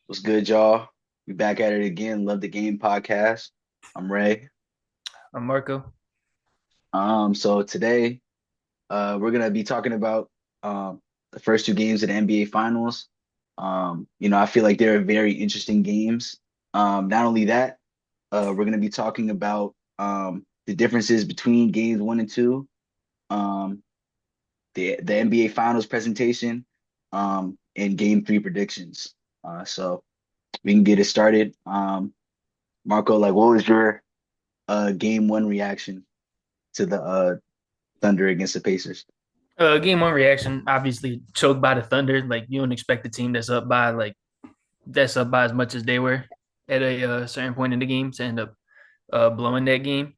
What's good, y'all? We back at it again. Love the Game podcast. I'm Ray. I'm Marco. So today, we're gonna be talking about the first two games of the NBA Finals. I feel like they're very interesting games. Not only that, we're gonna be talking about the differences between games one and two, um, the NBA Finals presentation, and game three predictions. So we can get it started. Marco, like, what was your game one reaction to the Thunder against the Pacers? Game one reaction, obviously choked by the Thunder. Like you don't expect a team that's up by as much as they were at a certain point in the game to end up blowing that game.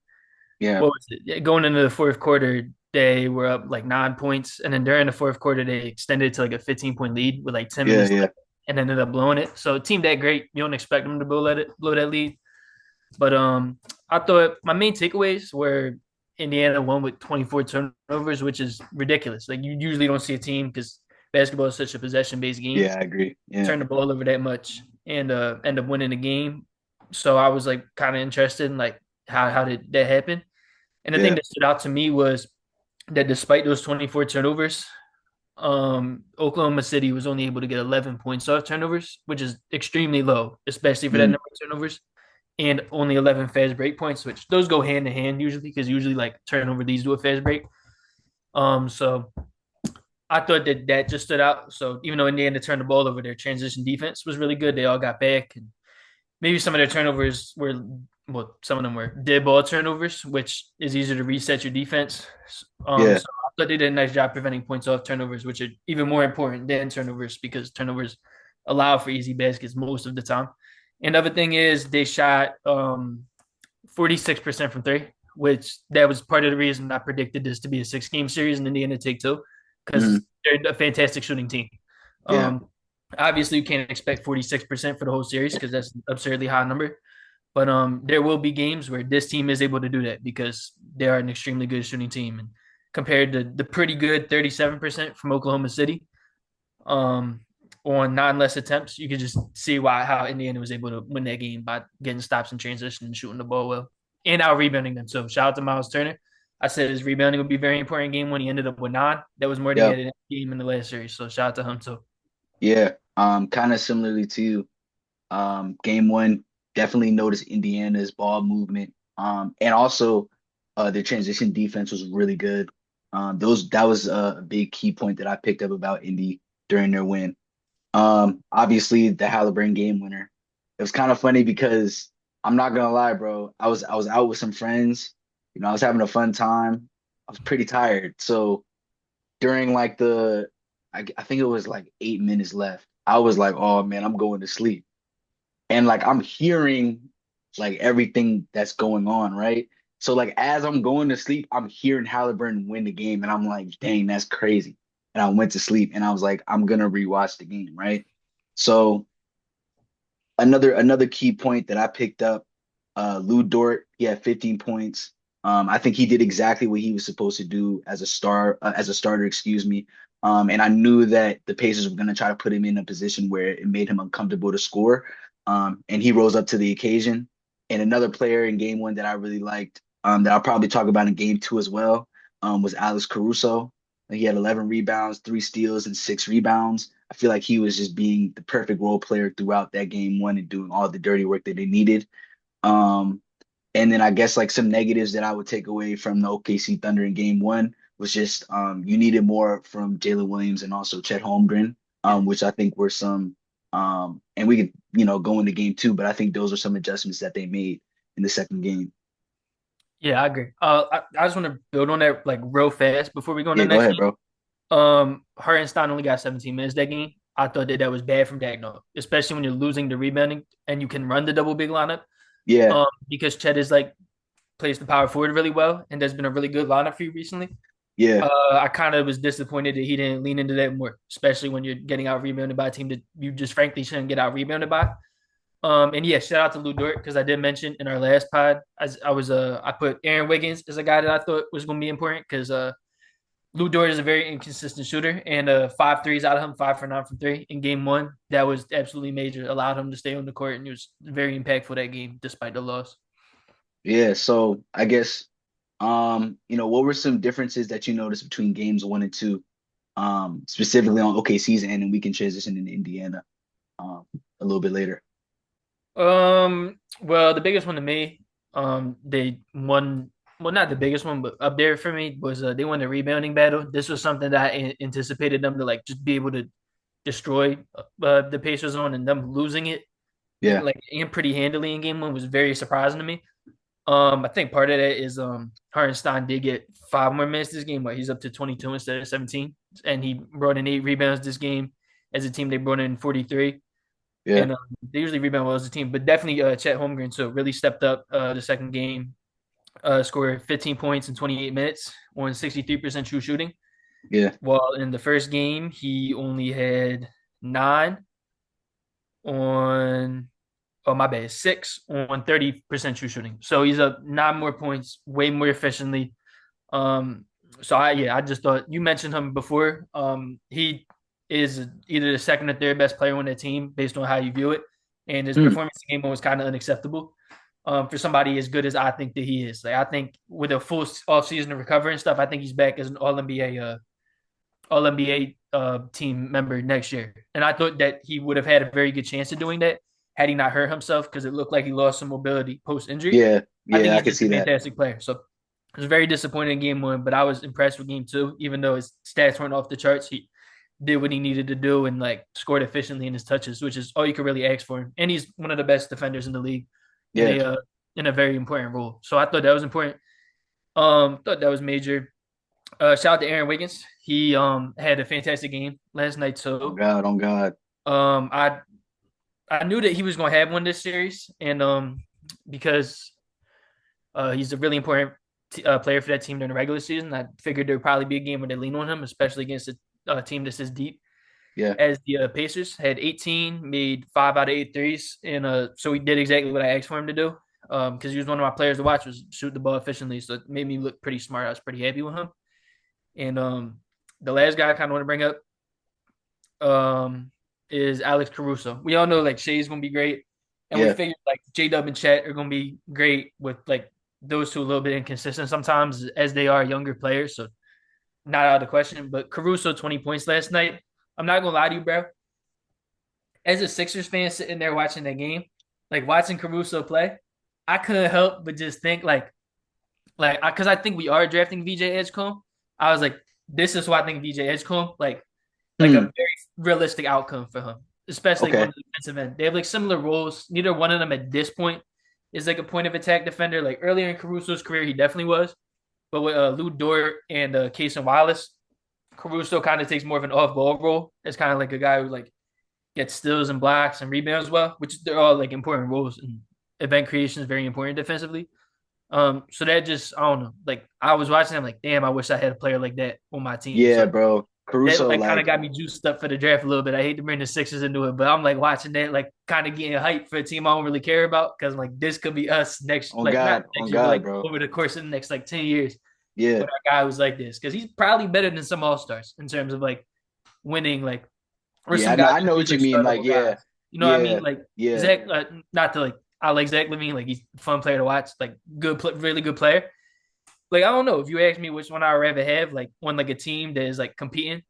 Yeah, What was it? Yeah, going into the fourth quarter, they were up like 9 points, and then during the fourth quarter, they extended to like a 15-point lead with like 10 yeah, minutes yeah, left, and ended up blowing it. So a team that great, you don't expect them to blow that lead. But I thought my main takeaways were Indiana won with 24 turnovers, which is ridiculous. Like you usually don't see a team because basketball is such a possession-based game yeah. I agree. Yeah, turn the ball over that much and end up winning the game. So I was like kind of interested in like how did that happen? And the thing yeah. that stood out to me was that despite those 24 turnovers, Oklahoma City was only able to get 11 points off turnovers, which is extremely low, especially for that Mm, number of turnovers and only 11 fast break points, which those go hand in hand usually because usually like turnover leads to a fast break. So I thought that just stood out. So even though Indiana turned the ball over, their transition defense was really good. They all got back, and maybe some of their turnovers were well, some of them were dead ball turnovers, which is easier to reset your defense. yeah, So I thought they did a nice job preventing points off turnovers, which are even more important than turnovers because turnovers allow for easy baskets most of the time. And the other thing is they shot 46% from three, which that was part of the reason I predicted this to be a 6 game series and Indiana take two because mm, they're a fantastic shooting team. yeah, Um, Obviously, you can't expect 46% for the whole series because that's an absurdly high number. But there will be games where this team is able to do that because they are an extremely good shooting team. And compared to the pretty good 37% from Oklahoma City, um, on 9 less attempts, you can just see why how Indiana was able to win that game by getting stops in transition and shooting the ball well, and out rebounding them. So shout out to Miles Turner. I said his rebounding would be very important game when he ended up with nine. That was more than he yeah, had in that game in the last series. So shout out to him too. yeah. Kind of similarly to you. Game one, definitely noticed Indiana's ball movement. And also, their transition defense was really good. Those that was a big key point that I picked up about Indy during their win. Obviously the Halliburton game winner. It was kind of funny because I'm not gonna lie, bro. I was out with some friends. I was having a fun time. I was pretty tired. So during like I think it was like 8 minutes left. I was like, oh man, I'm going to sleep. And like I'm hearing like everything that's going on, right? So like as I'm going to sleep, I'm hearing Halliburton win the game, and I'm like, dang, that's crazy. And I went to sleep, and I was like, I'm gonna rewatch the game, right? So another key point that I picked up, Lou Dort, he had 15 points. I think he did exactly what he was supposed to do as a starter, excuse me. And I knew that the Pacers were going to try to put him in a position where it made him uncomfortable to score. And he rose up to the occasion. And another player in game one that I really liked, that I'll probably talk about in game two as well, was Alex Caruso. He had 11 rebounds, 3 steals, and 6 rebounds. I feel like he was just being the perfect role player throughout that game one and doing all the dirty work that they needed. Um, and then I guess like some negatives that I would take away from the OKC Thunder in game one was just you needed more from Jalen Williams and also Chet Holmgren, which I think were some and we could, go into game two, but I think those are some adjustments that they made in the second game. Yeah, I agree. I just want to build on that like real fast before we go on the Yeah, go next ahead, game. bro. Hartenstein only got 17 minutes that game. I thought that was bad from Dagno, especially when you're losing the rebounding and you can run the double big lineup. Yeah, Because Chet is like plays the power forward really well, and there's been a really good lineup for you recently. yeah, I kind of was disappointed that he didn't lean into that more, especially when you're getting out rebounded by a team that you just frankly shouldn't get out rebounded by. And yeah, shout out to Lou Dort because I did mention in our last pod, I put Aaron Wiggins as a guy that I thought was going to be important because Lou Dort is a very inconsistent shooter, and 5 threes out of him, 5 for 9 from three in game one. That was absolutely major. Allowed him to stay on the court, and he was very impactful that game despite the loss. Yeah, so I guess what were some differences that you noticed between games one and two, specifically on OKC's end, and we can transition into Indiana a little bit later. Well, the biggest one to me, they won. Well, not the biggest one, but up there for me was they won the rebounding battle. This was something that I anticipated them to like just be able to destroy the Pacers on, and them losing it Yeah, like and pretty handily in game one was very surprising to me. I think part of that is Hartenstein did get 5 more minutes this game, but he's up to 22 instead of 17, and he brought in 8 rebounds this game. As a team, they brought in 43, yeah, and they usually rebound well as a team, but definitely Chet Holmgren so really stepped up the second game, scored 15 points in 28 minutes on 63% true shooting. yeah, While in the first game, he only had 9 on oh my bad, 6 on 30% true shooting. So he's up 9 more points, way more efficiently. Um, so I just thought you mentioned him before. He is either the second or third best player on the team based on how you view it, and his mm, performance in game one was kind of unacceptable. For somebody as good as I think that he is, like I think with a full off season to recover and stuff, I think he's back as an All NBA team member next year. And I thought that he would have had a very good chance of doing that had he not hurt himself because it looked like he lost some mobility post injury. yeah, I think yeah. I he's could just a see that. fantastic player. So I was very disappointed in game one, but I was impressed with game two, even though his stats weren't off the charts. He did what he needed to do and like scored efficiently in his touches, which is all you could really ask for him. And he's one of the best defenders in the league in Yeah, a very important role. So I thought that was important. Thought that was major. Shout out to Aaron Wiggins. He had a fantastic game last night. on So God, on God. um I I knew that he was gonna have one this series, and because he's a really important player for that team during the regular season, I figured there would probably be a game where they lean on him, especially against a team that's as deep Yeah, as the Pacers. Had 18, made 5 out of 8 threes, and so he did exactly what I asked for him to do. Because he was one of my players to watch, was shoot the ball efficiently, so it made me look pretty smart. I was pretty happy with him. And the last guy I kind of want to bring up um, is Alex Caruso. We all know like Shay's gonna be great, and we yeah, figured like J Dub and Chet are gonna be great with like those two a little bit inconsistent sometimes as they are younger players. So not out of the question. But Caruso 20 points last night. I'm not gonna lie to you, bro. As a Sixers fan sitting there watching that game, like watching Caruso play, I couldn't help but just think like because I think we are drafting VJ Edgecombe. I was like, this is why I think VJ Edgecombe like a hmm, very realistic outcome for him, especially on okay, the defensive end. They have like similar roles. Neither one of them at this point is like a point of attack defender. Like earlier in Caruso's career, he definitely was. But with Lou Dort and Cason Wallace, Caruso kind of takes more of an off ball role. It's kind of like a guy who like gets steals and blocks and rebounds well, which they're all like important roles. And event creation is very important defensively. So that just I don't know. Like I was watching, I'm like, damn, I wish I had a player like that on my team. yeah, So bro. that Caruso, like kind of like, got me juiced up for the draft a little bit. I hate to bring the Sixers into it, but I'm like watching that, like kind of getting hyped for a team I don't really care about because like this could be us next, like not next on year, but God, like bro. over the course of the next like 10 years. Yeah, But our guy was like this because he's probably better than some All Stars in terms of like winning, like or yeah. some guys I who know really what you like mean. star Like, level yeah, guys. You know what I yeah, mean? Like yeah, Zach, not to like I like Zach Levine, like he's a fun player to watch, like really good player. Like I don't know if you ask me which one I'd rather have, like on like a team that is like competing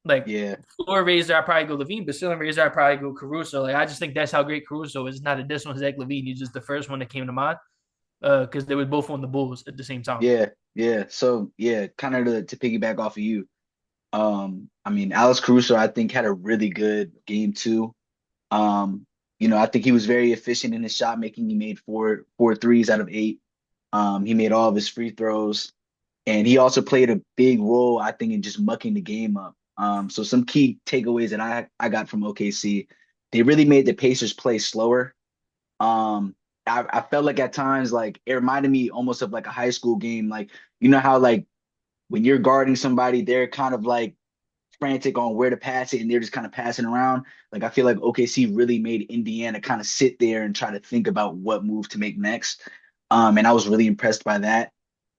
like yeah, floor raiser, I probably go Levine, but ceiling raiser, I probably go Caruso. Like I just think that's how great Caruso is. It's not a diss on Zach Levine. He's just the first one that came to mind because they were both on the Bulls at the same time. yeah, yeah. So yeah, kind of to piggyback off of you. I mean, Alex Caruso, I think had a really good game too. I think he was very efficient in his shot making. He made four threes out of eight. He made all of his free throws, and he also played a big role, I think, in just mucking the game up. So some key takeaways that I got from OKC, they really made the Pacers play slower. I felt like at times like it reminded me almost of like a high school game. Like you know how like when you're guarding somebody, they're kind of like frantic on where to pass it and they're just kind of passing around. Like I feel like OKC really made Indiana kind of sit there and try to think about what move to make next. And I was really impressed by that.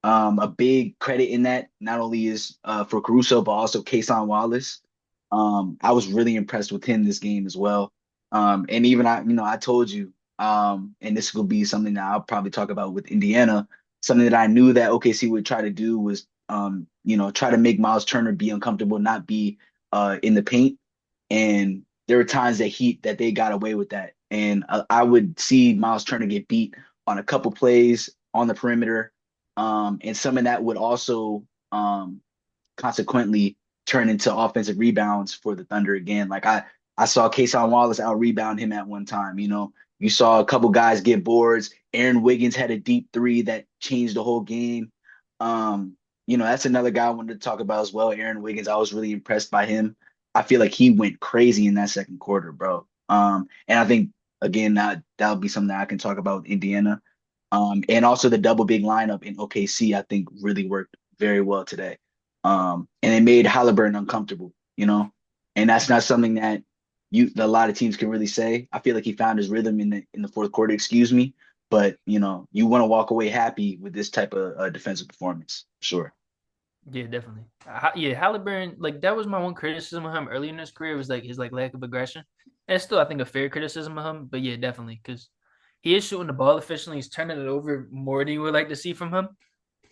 A big credit in that not only is for Caruso, but also Kason Wallace. I was really impressed with him this game as well. And even I told you, and this will be something that I'll probably talk about with Indiana. Something that I knew that OKC would try to do was, try to make Miles Turner be uncomfortable, not be in the paint. And there were times that they got away with that. And I would see Miles Turner get beat on a couple plays on the perimeter. And some of that would also consequently turn into offensive rebounds for the Thunder again. Like I saw Kason Wallace out rebound him at one time. You saw a couple guys get boards. Aaron Wiggins had a deep three that changed the whole game. That's another guy I wanted to talk about as well. Aaron Wiggins, I was really impressed by him. I feel like he went crazy in that second quarter, bro. And I think again that'll be something that I can talk about with Indiana. And also the double big lineup in OKC, I think really worked very well today. And it made Halliburton uncomfortable, and that's not something that a lot of teams can really say. I feel like he found his rhythm in the fourth quarter, excuse me. But you want to walk away happy with this type of defensive performance, sure. Yeah, definitely. Yeah, Halliburton, like that was my one criticism of him early in his career was like his like lack of aggression. And it's still, I think, a fair criticism of him. But yeah, definitely because he is shooting the ball efficiently. He's turning it over more than you would like to see from him.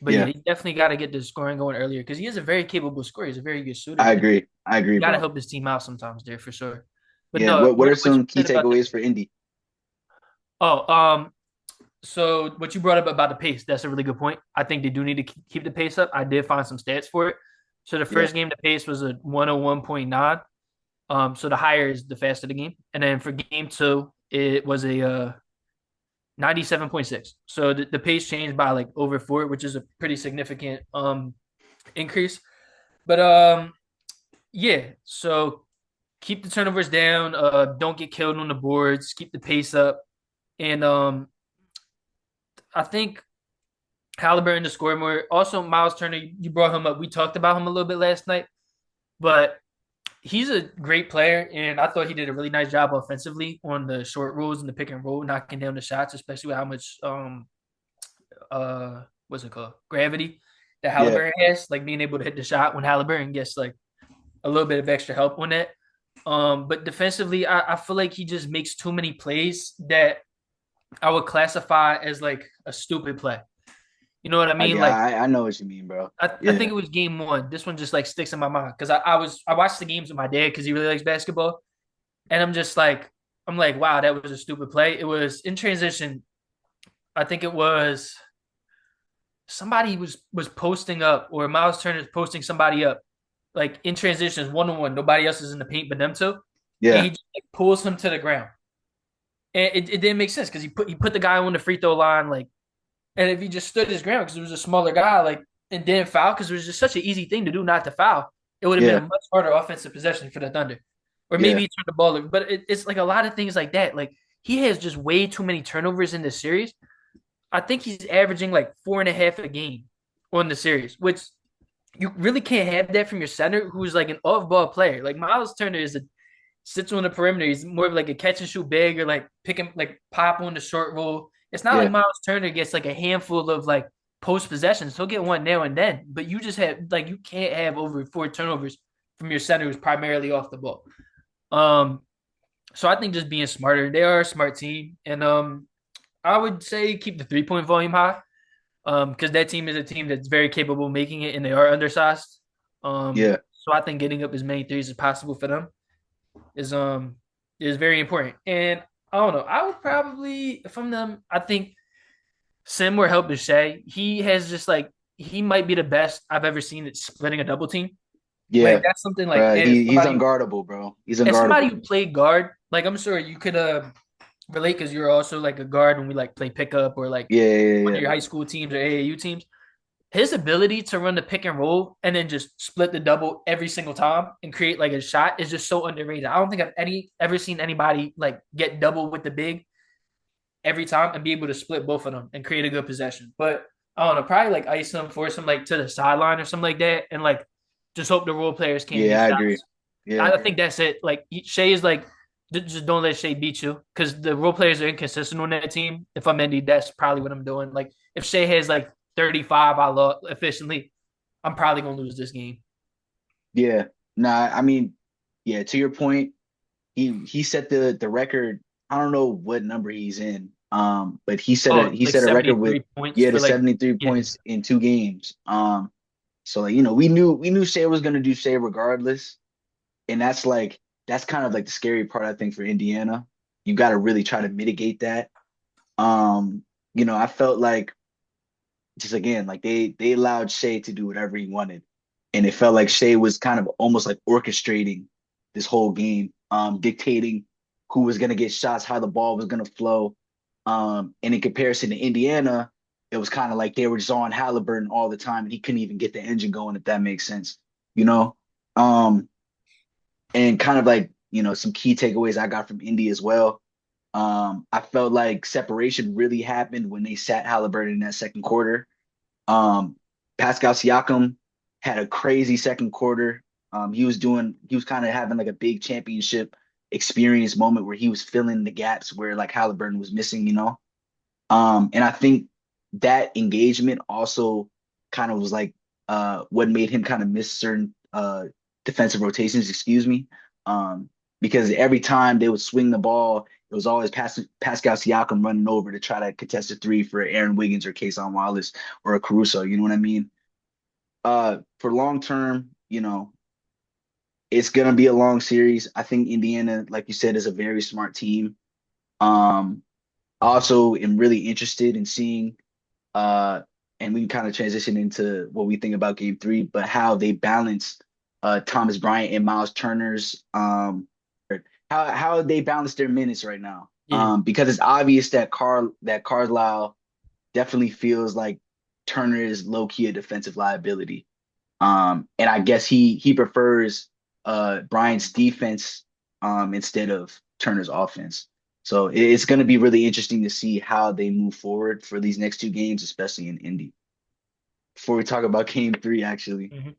But yeah, Yeah, he definitely got to get the scoring going earlier because he is a very capable scorer. He's a very good shooter. I But agree. I agree, you got to bro. help his team out sometimes there for sure. But Yeah. no, What are what you some key said about the takeaways for Indy? oh so what you brought up about the pace, that's a really good point. I think they do need to keep the pace up. I did find some stats for it. So the Yeah. first game, the pace was a 101.9. So the higher is the faster the game. And then for game two, it was a 97.6. So the pace changed by like over four, which is a pretty significant increase. But yeah, so keep the turnovers down, don't get killed on the boards, keep the pace up. And I think Halliburton to score more. Also, Miles Turner, you brought him up. We talked about him a little bit last night, but he's a great player, and I thought he did a really nice job offensively on the short rolls and the pick and roll, knocking down the shots, especially with how much what's it called, gravity that Yeah. Halliburton has, like being able to hit the shot when Halliburton gets like a little bit of extra help on that. But defensively, I feel like he just makes too many plays that I would classify as like a stupid play. You know what I I, mean? yeah, Like I know what you mean, bro. I think Yeah. it was game one. This one just like sticks in my mind because I watched the games with my dad because he really likes basketball, and I'm like, wow, that was a stupid play. It was in transition. I think it was somebody was posting up or Miles Turner's posting somebody up like in transitions 1-on-1. Nobody else is in the paint but them two, and Yeah. he just like, pulls him to the ground. And it didn't make sense because he put the guy on the free throw line like, and if he just stood his ground because it was a smaller guy like and didn't foul because it was just such an easy thing to do not to foul, it would have been Yeah. a much harder offensive possession for the Thunder. Or maybe Yeah. he turned the ball over. But it's like a lot of things like that. Like he has just way too many turnovers in this series. I think he's averaging like 4.5 a game on the series, which you really can't have that from your center, who's like an off-ball player. Like Miles Turner sits on the perimeter. He's more of like a catch and shoot big or like pick him like pop on the short roll. It's not like Yeah. Miles Turner gets like a handful of like post possessions. He'll get one now and then, but you just have like you can't have over four turnovers from your center who's primarily off the ball. Um, so I think just being smarter. They are a smart team, and I would say keep the 3-point volume high. Because that team is a team that's very capable of making it, and they are undersized. Yeah. So I think getting up as many threes as possible for them is very important. And I don't know. I would probably from them. I think Sim will help Shea. He has just like he might be the best I've ever seen at splitting a double team. Like Yeah. that's something like as He's somebody unguardable, bro. He's as somebody unguardable. who played guard. Like I'm sure you could relate because you're also like a guard when we like play pickup or like Yeah. Yeah. one of Yeah. your high school teams or AAU teams. His ability to run the pick and roll and then just split the double every single time and create like a shot is just so underrated. I don't think I've ever seen anybody like get double with the big every time and be able to split both of them and create a good possession. But I don't know, probably like ice him, force him like to the sideline or something like that, and like just hope the role players can't Yeah. make I agree. shots. Yeah. I think that's it. Like Shea is like just don't let Shea beat you because the role players are inconsistent on that team. If I'm Indy, that's probably what I'm doing. Like if Shea has like 35, I lost efficiently. I'm probably gonna lose this game. Yeah. Nah, I mean, yeah, to your point, he set the record. I don't know what number he's in. But Oh, he like set a record with 73 points yeah, for the like 73 yeah. points in 2 games. So like, we knew Shea was gonna do Shea regardless. And that's kind of like the scary part, I think, for Indiana. You got to really try to mitigate that. Um, I felt like just again, like they allowed Shea to do whatever he wanted. And it felt like Shea was kind of almost like orchestrating this whole game, dictating who was gonna get shots, how the ball was gonna flow. And in comparison to Indiana, it was kind of like they were just on Halliburton all the time and he couldn't even get the engine going, if that makes sense, you know? Um, and kind of like, some key takeaways I got from Indy as well. I felt like separation really happened when they sat Halliburton in that second quarter. Pascal Siakam had a crazy second quarter. He was kind of having like a big championship experience moment where he was filling the gaps where like Halliburton was missing. And I think that engagement also kind of was like what made him kind of miss certain defensive rotations, excuse me. Because every time they would swing the ball, it was always Pascal Siakam running over to try to contest a three for Aaron Wiggins or Kason Wallace or a Caruso. You know what I mean? For long term, it's gonna be a long series. I think Indiana, like you said, is a very smart team. Um, also am really interested in seeing uh and we can kind of transition into what we think about game 3, but how they balance Thomas Bryant and Miles Turner's or how they balance their minutes right now. Yeah. Because it's obvious that Carlisle definitely feels like Turner is low key a defensive liability. And I guess he prefers Bryant's defense instead of Turner's offense. So it's going to be really interesting to see how they move forward for these next 2 games, especially in Indy. Before we talk about game 3, actually, Mhm.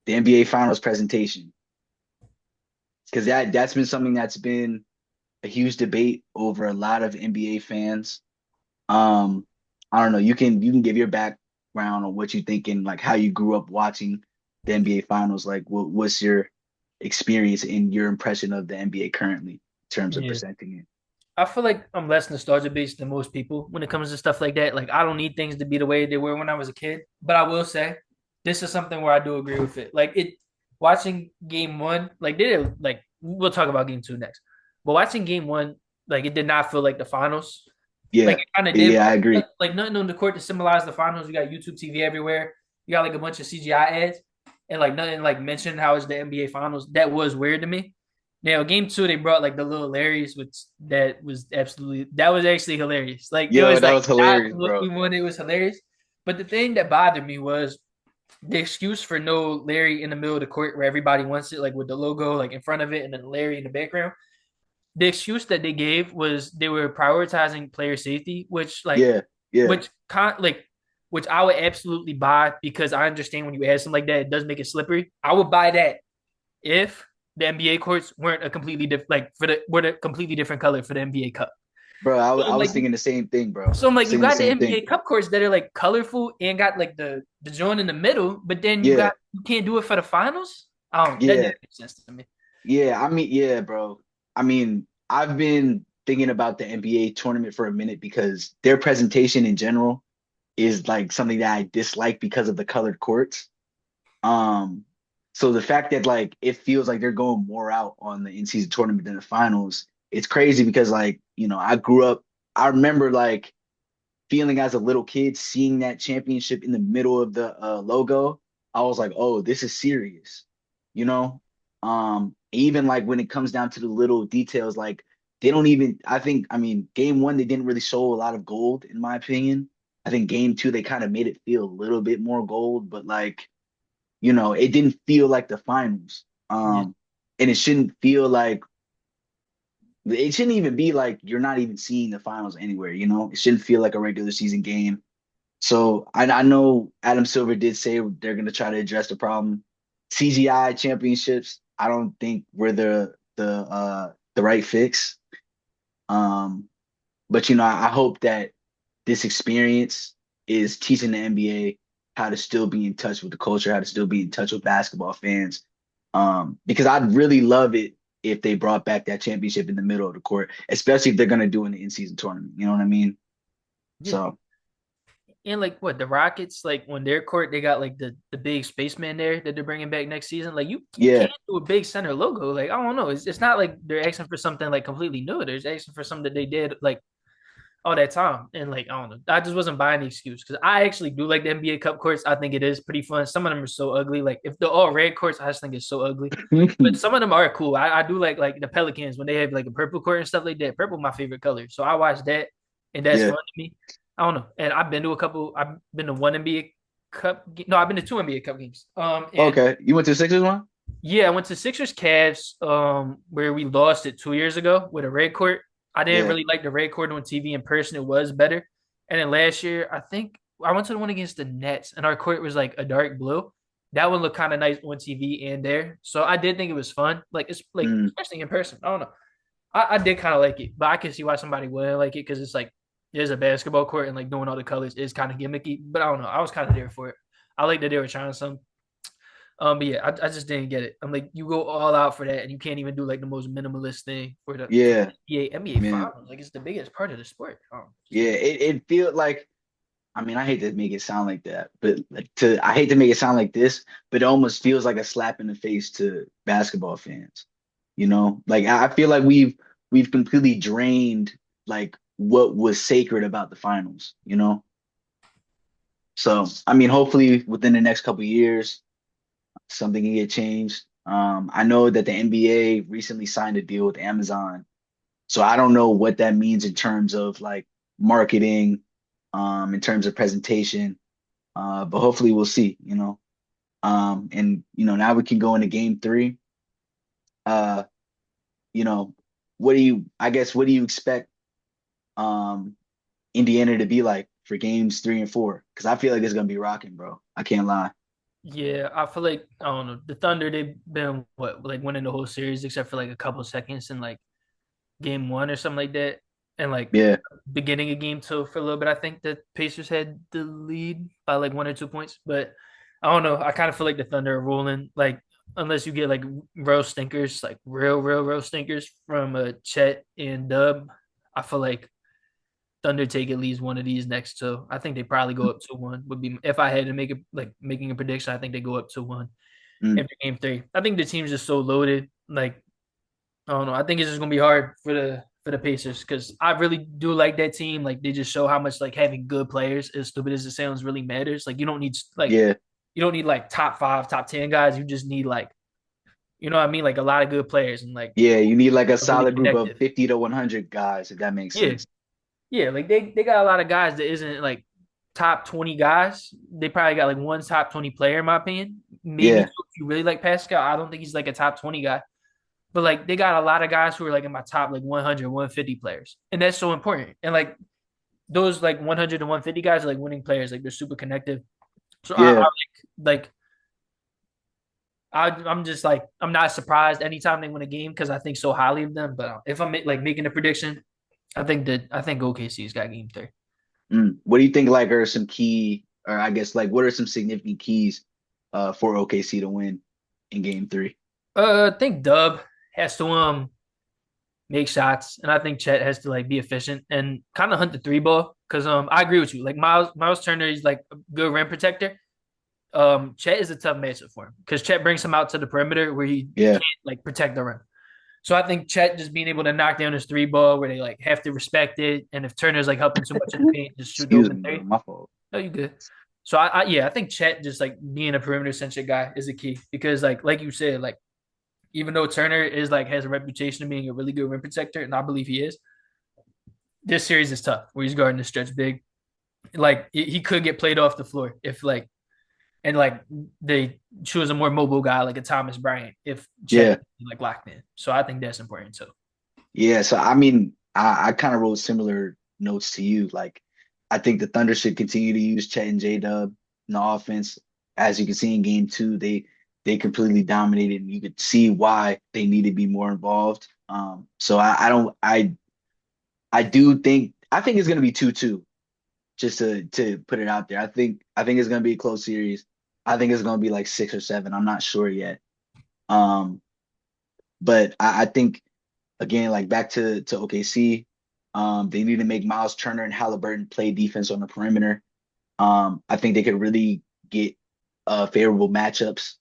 the NBA Finals presentation, because that's been something that's been a huge debate over a lot of NBA fans. Um, I don't know. You can give your background on what you think and like how you grew up watching the NBA Finals. Like, what's your experience and your impression of the NBA currently in terms of Yeah. presenting it? I feel like I'm less nostalgia based than most people when it comes to stuff like that. Like I don't need things to be the way they were when I was a kid. But I will say this is something where I do agree with it. Like it watching game 1, like did it like we'll talk about game 2 next. But watching game 1, like it did not feel like the finals. Like Yeah, it kind of did, yeah, I agree. like nothing on the court to symbolize the finals. You got YouTube TV everywhere. You got like a bunch of CGI ads, and like nothing like mentioned how it's the NBA finals. That was weird to me. Now, game 2, they brought like the little Larrys, which that was actually hilarious. Like it Yo, was that like was not hilarious, what bro. we wanted. It was hilarious. But the thing that bothered me was the excuse for no Larry in the middle of the court where everybody wants it, like with the logo like in front of it, and then Larry in the background. The excuse that they gave was they were prioritizing player safety, Yeah, yeah, which con like which I would absolutely buy because I understand when you add something like that, it does make it slippery. I would buy that if the NBA courts weren't a completely different were a completely different color for the NBA Cup. bro. So I I'm was like, thinking the same thing, bro. so I'm like, you Saying the got the same thing. NBA Cup courts that are like colorful and got like the joint in the middle, but then Yeah, you can't do it for the finals. I don't that yeah. didn't make sense to me. Yeah, I mean, yeah, bro. I mean, I've been thinking about the NBA tournament for a minute because their presentation in general is like something that I dislike because of the colored courts. Um, so the fact that like it feels like they're going more out on the in-season tournament than the finals, it's crazy because like, I grew up, I remember like feeling as a little kid seeing that championship in the middle of the logo. I was like, oh, this is serious, you know? Even like when it comes down to the little details, like they don't even, I mean, game 1, they didn't really show a lot of gold, in my opinion. I think game 2, they kind of made it feel a little bit more gold, but like, it didn't feel like the finals. Yeah. And it shouldn't even be like you're not even seeing the finals anywhere. It shouldn't feel like a regular season game. So I know Adam Silver did say they're going to try to address the problem. CGI championships, I don't think were the right fix. Um, but I hope that this experience is teaching the NBA how to still be in touch with the culture, how to still be in touch with basketball fans. Because I'd really love it if they brought back that championship in the middle of the court, especially if they're gonna do it in the in-season tournament. You know what I mean? Yeah. So And like what the Rockets, like when their court, they got like the big spaceman there that they're bringing back next season. Like you yeah, can't do a big center logo. Like I don't know, it's not like they're asking for something like completely new. They're asking for something that they did like all that time. And like I don't know, I just wasn't buying the excuse because I actually do like the NBA Cup courts. I think it is pretty fun. Some of them are so ugly. Like if they're all red courts, I just think it's so ugly. But some of them are cool. I do like the Pelicans when they have like a purple court and stuff like that. Purple my favorite color, so I watch that, and that's yeah. fun to me. I don't know, and I've been to a couple. I've been to one NBA Cup. No, I've been to two NBA Cup games. And Okay, you went to the Sixers one? yeah, I went to Sixers Cavs, where we lost it 2 years ago with a red court. I didn't Yeah. really like the red court on TV in person. It was better. And then last year, I think I went to the one against the Nets, and our court was like a dark blue. That one looked kind of nice on TV and there. So I did think it was fun. Like it's like Mm, especially in person. I don't know. I did kind of like it, but I can see why somebody wouldn't like it because it's like there's a basketball court and like doing all the colors is kind of gimmicky. But I don't know. I was kind of there for it. I like that they were trying some. But yeah, I just didn't get it. I'm like, you go all out for that, and you can't even do like the most minimalist thing for yeah, the NBA man. finals. Like it's the biggest part of the sport. Just Yeah, didn't. it feel like, I mean, I hate to make it sound like that, but like to I hate to make it sound like this, but it almost feels like a slap in the face to basketball fans. You know, like I feel like we've completely drained like what was sacred about the finals, you know? So, I mean, hopefully within the next couple of years, something can get changed. I know that the NBA recently signed a deal with Amazon. So I don't know what that means in terms of like marketing, in terms of presentation. But hopefully we'll see, you know. And now we can go into game 3. Uh, you know, what do you expect um Indiana to be like for games 3 and 4? Because I feel like it's gonna be rocking, bro. I can't lie. Yeah, I feel like I don't know. The Thunder they've been what like winning the whole series except for like a couple seconds in like game one or something like that, and like Yeah, beginning of game two for a little bit. I think the Pacers had the lead by like 1 or 2 points, but I don't know. I kind of feel like the Thunder are rolling. Like unless you get like real stinkers, like real stinkers from Chet and Dub, I feel like Thunder take at least one of these next two. I think they probably go up to one. Would be if I had to make it like making a prediction. I think they go up to one mm, after game three. I think the team's just so loaded. Like I don't know. I think it's just gonna be hard for the Pacers because I really do like that team. Like they just show how much like having good players, as stupid as it sounds, really matters. Like yeah, you don't need like top five, top 10 guys. You just need like you know what I mean, like a lot of good players and like yeah. You need like a really solid group of connected. 50 to 100 guys, if that makes Yeah, sense. yeah. Like they got a lot of guys that isn't like top 20 guys. They probably got like one top 20 player in my opinion. Maybe two Yeah, if you really like Pascal. I don't think he's like a top 20 guy. But like they got a lot of guys who are like in my top like 100, 150 players. And that's so important. And like those like 100 to 150 guys are like winning players. Like they're super connected. So yeah. like I'm just like I'm not surprised anytime they win a game because I think so highly of them. But if I'm like making a prediction, I think OKC's got game three. What do you think like are some key, or I guess like what are some significant keys for OKC to win in game 3? I think Dub has to make shots, and I think Chet has to like be efficient and kind of hunt the three ball. Because I agree with you. Like Miles Turner is like a good rim protector. Chet is a tough matchup for him because Chet brings him out to the perimeter where he Yeah, can't like protect the rim. So I think Chet just being able to knock down his three ball where they like have to respect it, and if Turner's like helping too much in the paint, just shoot the excuse open me, bro. three. My fault. No, you good. So yeah, I think Chet just like being a perimeter centric guy is a key because like you said, like even though Turner is like has a reputation of being a really good rim protector, and I believe he is, this series is tough where he's guarding the stretch big. Like he could get played off the floor if like and like they choose a more mobile guy like a Thomas Bryant if Chet Yeah, like locked in. So I think that's important too. yeah. So I mean, I kind of wrote similar notes to you. Like, I think the Thunder should continue to use Chet and J-Dub in the offense. As you can see in game 2, they completely dominated, and you could see why they need to be more involved. So I don't I do think I think it's gonna be 2-2. just to put it out there. I think it's gonna be a close series. I think it's gonna be like 6 or 7. I'm not sure yet. Um, but I think again, like back to OKC, they need to make Miles Turner and Halliburton play defense on the perimeter. I think they could really get favorable matchups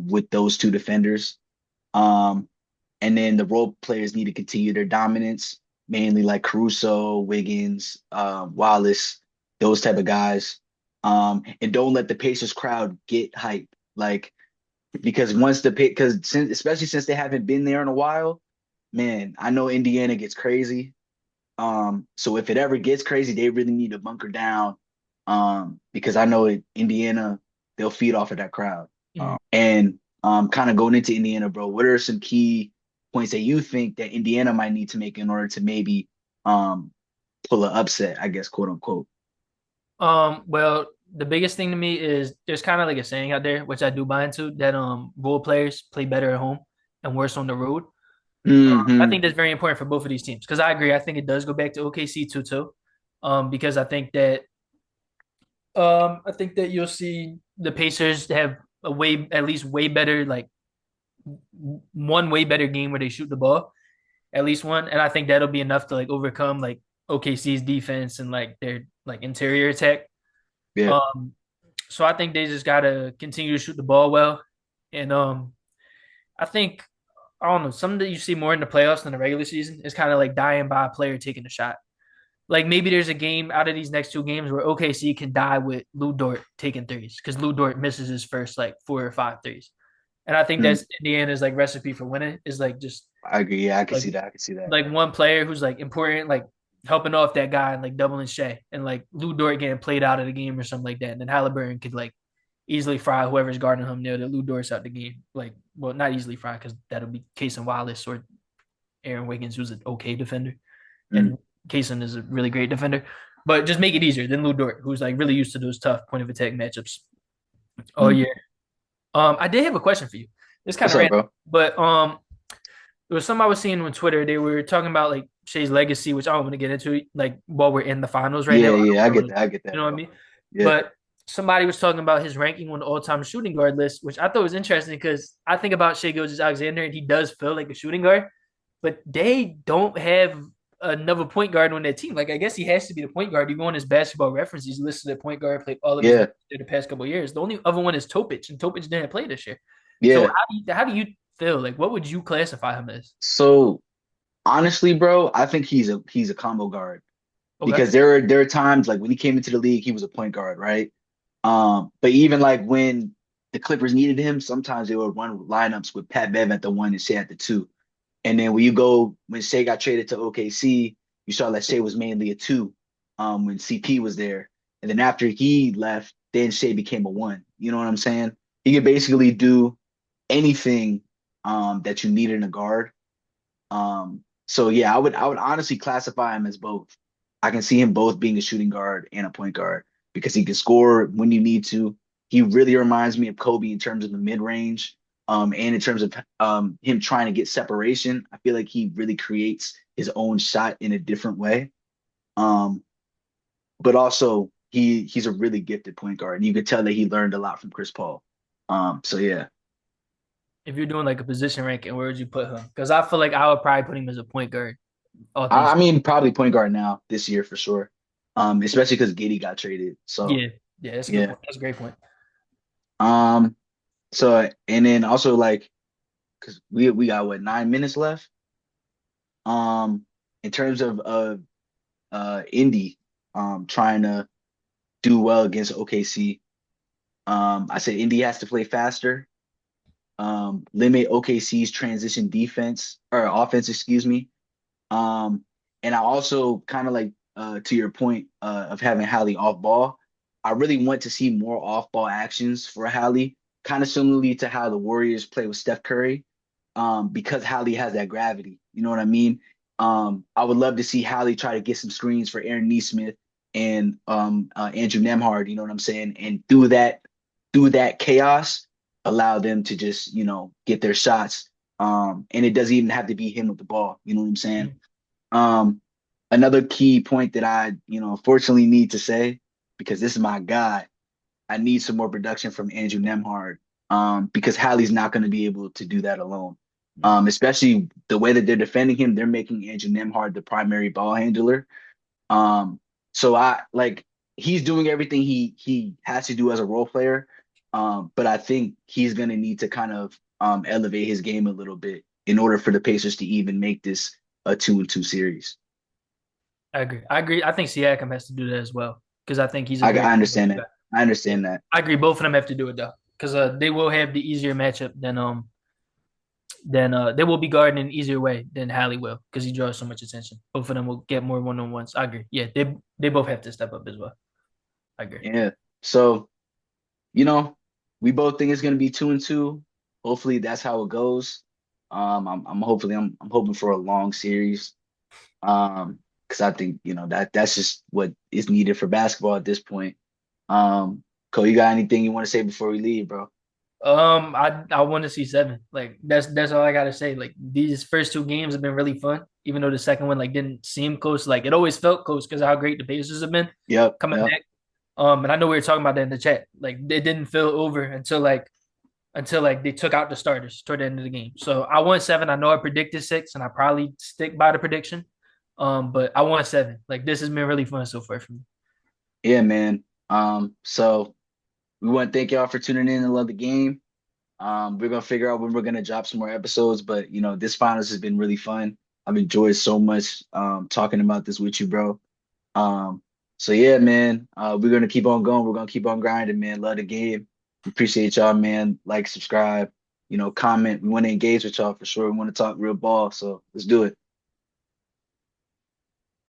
with those two defenders. Um, and then the role players need to continue their dominance, mainly like Caruso, Wiggins, Wallace, those type of guys. And don't let the Pacers crowd get hype. Like because once the pick, because especially since they haven't been there in a while, man, I know Indiana gets crazy. So if it ever gets crazy, they really need to bunker down. Because I know Indiana, they'll feed off of that crowd. Mhm. And kind of going into Indiana, bro, what are some key points that you think that Indiana might need to make in order to maybe um pull an upset, I guess, quote unquote? Well, the biggest thing to me is there's kind of like a saying out there, which I do buy into, that role players play better at home and worse on the road. I Hmm. think that's very important for both of these teams because I agree. I think it does go back to OKC too. Because I think that you'll see the Pacers have a way at least way better like one way better game where they shoot the ball, at least one, and I think that'll be enough to like overcome like OKC's defense and like their like interior attack. Yeah. Um, so I think they just gotta continue to shoot the ball well, and I think I don't know something that you see more in the playoffs than the regular season is kind of like dying by a player taking a shot. Like maybe there's a game out of these next two games where OKC can die with Lou Dort taking threes because Lou Dort misses his first like 4 or 5 threes, and I think Mm, that's Indiana's like recipe for winning is like just I agree. Yeah, I can like see that. I can see that. like one player who's like important, like helping off that guy and like doubling Shea and like Lou Dort getting played out of the game or something like that. And then Halliburton could like easily fry whoever's guarding him there that Lou Dort's out the game. Like, well, not easily fry because that'll be Kaysen Wallace or Aaron Wiggins, who's an okay defender. Mm, And Kaysen is a really great defender. But just make it easier than Lou Dort, who's like really used to those tough point of attack matchups all mm. year. I did have a question for you. It's kind What's of up, random, bro? but there was some I was seeing on Twitter. They were talking about like Shea's legacy, which I don't want to get into like while we're in the finals right now. Yeah, I yeah, I don't get wanna- that. I get you that, know what I bro. mean? Yeah. But somebody was talking about his ranking on the all-time shooting guard list, which I thought was interesting because I think about Shea Gilgeous-Alexander and he does feel like a shooting guard, but they don't have another point guard on that team. Like I guess he has to be the point guard. You go on his basketball reference, he's listed at point guard, played all of his Yeah. minutes the past couple of years. The only other one is Topic, and Topic didn't play this year. So Yeah. how do you feel? Like what would you classify him as? So honestly, bro, I think he's a combo guard Okay. because there are times like when he came into the league, he was a point guard, right? But even like when the Clippers needed him, sometimes they would run lineups with Pat Bev at the one and Shea at the two. And then when Shea got traded to OKC, you saw that Shea was mainly a two, when CP was there. And then after he left, then Shea became a one. You know what I'm saying? He could basically do anything that you need in a guard. So yeah, I would honestly classify him as both. I can see him both being a shooting guard and a point guard because he can score when you need to. He really reminds me of Kobe in terms of the mid range, and in terms of him trying to get separation. I feel like he really creates his own shot in a different way. Um, but also he's a really gifted point guard, and you could tell that he learned a lot from Chris Paul. So yeah, If you're doing like a position ranking, where would you put him? Because I feel like I would probably put him as a point guard. All I, things, I mean probably point guard now this year for sure. Especially because Giddey got traded. So yeah, yeah, that's a good yeah. point. That's a great point. Um. So and then also like because we got what 9 minutes left. Um. In terms of Indy, trying to do well against OKC. I said Indy has to play faster. Limit OKC's transition defense or offense, excuse me. Um, and I also kind of like to your point of having Hallie off ball. I really want to see more off ball actions for Hallie, kind of similarly to how the Warriors play with Steph Curry, because Hallie has that gravity. You know what I mean? I would love to see Hallie try to get some screens for Aaron Nesmith and Andrew Nemhard. You know what I'm saying? And through that chaos, allow them to just get their shots. And it doesn't even have to be him with the ball. You know what I'm saying? Mhm. Um, Another key point that I, unfortunately need to say because this is my guy. I need some more production from Andrew Nemhard, because Hallie's not going to be able to do that alone. Especially the way that they're defending him, they're making Andrew Nemhard the primary ball handler. Um, so I like he's doing everything he has to do as a role player. But I think he's going to need to kind of elevate his game a little bit in order for the Pacers to even make this a 2-2 series. I agree. I agree. I think Siakam has to do that as well because I think he's a very I good understand guy. that. I Yeah, understand that. I agree. Both of them have to do it though because they will have the easier matchup than they will be guarding in an easier way than Hallie will because he draws so much attention. Both of them will get more one on ones. I agree. Yeah, they both have to step up as well. I agree. Yeah. So, you know, we both think it's going to be 2-2. Hopefully that's how it goes. I'm hoping for a long series. Because I think, that's just what is needed for basketball at this point. Cole, you got anything you want to say before we leave, bro? I want to see seven. Like that's all I gotta say. Like these first two games have been really fun, even though the second one like didn't seem close. Like it always felt close because of how great the Pacers have been Yep, coming yep. back. And I know we were talking about that in the chat. Like it didn't feel over until they took out the starters toward the end of the game. So I want seven. I know I predicted six, and I probably stick by the prediction. But I want seven. Like this has been really fun so far for me. Yeah, man. So we want to thank y'all for tuning in and love the game. We're gonna figure out when we're gonna drop some more episodes, but this finals has been really fun. I've enjoyed so much talking about this with you, bro. Um, so yeah, man. We're gonna keep on going. We're gonna keep on grinding, man. Love the game. We appreciate y'all, man. Like, subscribe, comment. We want to engage with y'all for sure. We want to talk real ball, so let's do it.